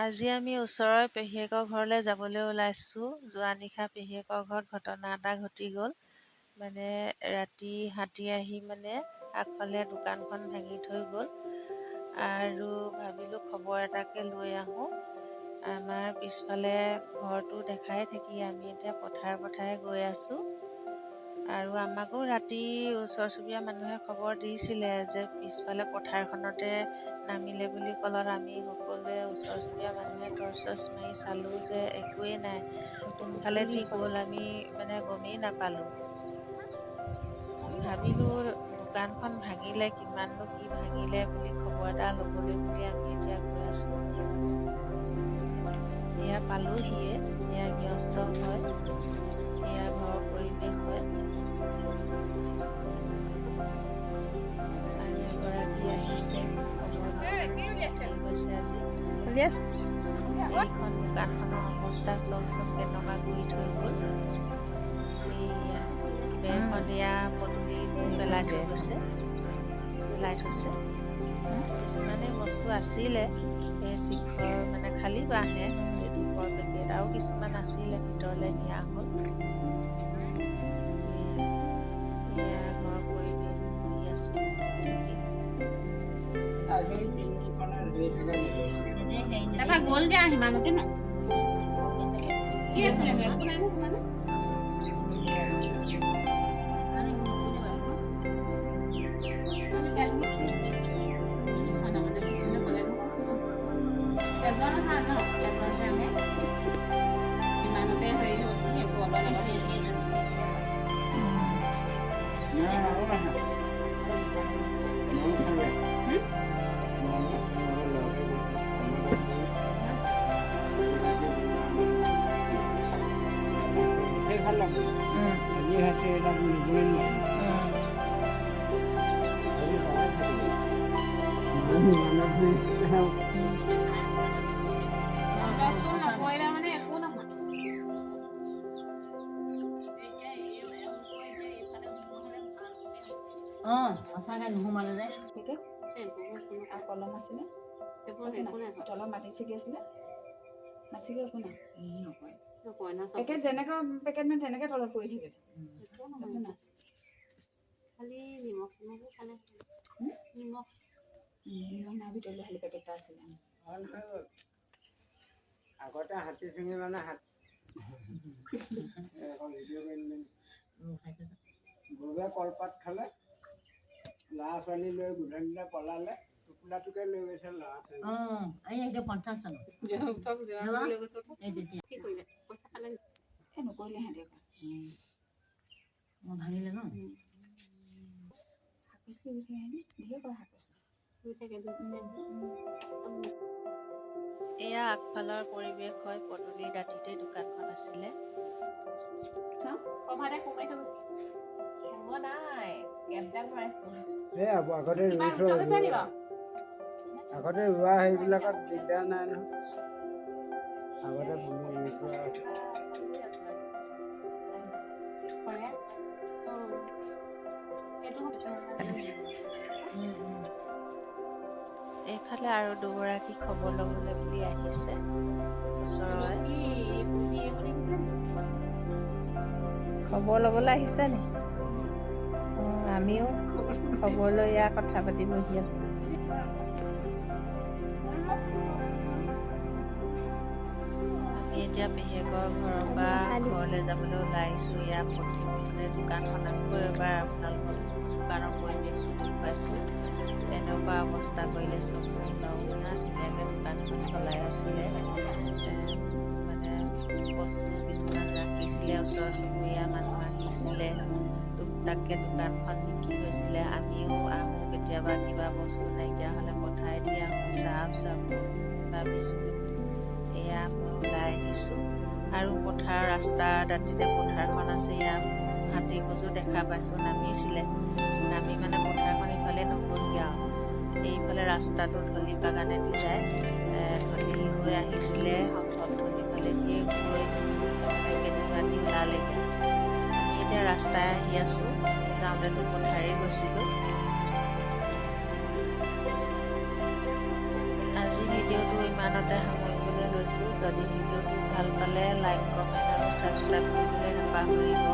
আজি আমি ওচৰৰ পেহীয়েকৰ ঘৰলৈ যাবলৈ ওলাইছোঁ। যোৱা নিশা পেহীয়েকৰ ঘৰত ঘটনা এটা ঘটি গ'ল। মানে ৰাতি হাতী আহি আগফালে দোকানখন ভাঙি থৈ গ'ল আৰু ভাবিলোঁ খবৰ এটাকে লৈ আহোঁ। আমাৰ পিছফালে ঘৰটো দেখাই থাকি আমি এতিয়া পথাৰে গৈ আছোঁ। আৰু আমাকো ৰাতি ওচৰ চুবুৰীয়া মানুহে খবৰ দিছিলে যে পিছফালে পথাৰখনতে নামিলে বুলি ক'লত আমি সকলোৱে ওচৰ চুবুৰীয়া মানুহে টৰ্চ মাৰি চালোঁ যে একোৱেই নাই। কোনফালে দি গ'ল আমি গমেই নাপালোঁ। ভাবিলোঁ দোকানখন ভাঙিলে, কিমাননো কি ভাঙিলে বুলি খবৰ এটা ল'বলৈ বুলি আমি এতিয়া গৈ আছোঁ। এয়া পালোহিয়ে, এয়া গৃহস্থ হয়, এয়া ঘৰৰ পৰিৱেশ হয়। আৰু এগৰাকী আহিছে খবৰ হৈছে আজি। এইখন দোকানখনৰ অৱস্থা চব কেনেকুৱা কৰি থৈ গ'ল। এইয়া বেৰখন এয়া পদূলি পেলাই থৈছে। কিছুমানে বস্তু আছিলে, এই শিখৰ খালী বাঁহে, এই ধূপৰ পেকেট আৰু কিছুমান আছিলে, ভিতৰলৈ নিয়া হ'ল। এয়া ঘৰৰ পৰিৱেশ বহি আছোঁ। তাৰপৰা গ'লগে সিমানতে ন কি আছিলে একো নাই এজন আহা ন এজন যে আহে ইমানতে হেৰি হ'ল বুলি একো অলপ ভাল লাগে আজি হাতে এটা নিবই নকৰিলে মানে একো নহয়। সঁচাকে নোসোমালে যে কলম আছিলে তলত মাটি ছিগি আছিলে মাটিকে একো নাই পেকেট যেনেকুৱা পেকেট মানে তেনেকে তলত পৰি থাকে খালি নিমখ চিমখো খালে নিমখ নাই ভিতৰলৈ খালি পেকেট এটা আছিলে আগতে হাতী চিঙি গৰুৱে কলপাত খালে, ল'ৰা ছোৱালী লৈ গধূলিলে পলালে, টোপোলাটোকে লৈ গৈছে ল'ৰা ছোৱালী। 50 চনত কি কৰিলে পইচা খালে নকৰিলে সিহঁতে ভাঙিলে ন এয়া আগফালৰ পৰিৱেশ হয়। পদূলিৰ দাঁতিতে দোকানখন আছিলে। প্ৰভাতে সোমাই থৈ গৈছে হ'ব নাই কেবডাল ভৰাইছো আগতে কিবা উঠি গৈছে নি বাৰু আগতে ৰোৱা সেইবিলাকত দিগদাৰ নাই নহয়। আগতে পুলি ৰুই থোৱা আছে। এইফালে আৰু দুগৰাকী খবৰ ল'বলৈ বুলি আহিছে ওচৰৰে। খবৰ ল'বলৈ আহিছে নি? আমিও খবৰ লৈ ইয়াৰ কথা পাতি বহি আছোঁ। আমি এতিয়া পেহীয়েকৰ ঘৰৰ পৰা ঘৰলৈ যাবলৈ ওলাই আহিছোঁ। ইয়াৰ দোকানখন আকৌ এবাৰ আপোনালোকক দোকানৰ পৰিৱেশটো দেখুৱাইছোঁ। এনেকুৱা অৱস্থা কৰিলে চকচোন বাৰু, ইমান ধুনীয়াকৈ দোকানখন চলাই আছিলে। বস্তু কিছুমান ৰাখিছিলে, ওচৰ চুবুৰীয়া মানুহ আহিছিলে, তাকে দোকানখন বিক্ৰী হৈছিলে। আমিও আহোঁ কেতিয়াবা কিবা বস্তু নাইকিয়া হ'লে পঠাই দি আহোঁ, চাবোন বা বিস্কুট। এয়া মই ওলাই আহিছোঁ আৰু পথাৰৰ ৰাস্তাৰ দাঁতিতে পথাৰখন আছে। ইয়াত হাতী খোজো দেখা পাইছোঁ, নামিছিলে। নামি পথাৰখন ইফালে নগ'লগৈ আৰু এইফালে ৰাস্তাটো ধলি বাগানেদি যায়। ধলি হৈ আহিছিলে, সম্ভৱ ধলি ফালে দিয়ে গৈ কেনেকুৱা দি ওলালেগৈ। আমি এতিয়া ৰাস্তাই আহি আছোঁ, যাওঁতেতো পথাৰেই গৈছিলোঁ। আজি ভিডিঅ'টো ইমানতে সামৰিব হৈছোঁ। যদি ভিডিঅ'টো ভাল পালে লাইক কমেণ্ট আৰু ছাবস্ক্ৰাইব কৰিবলৈ নাপাহৰিব।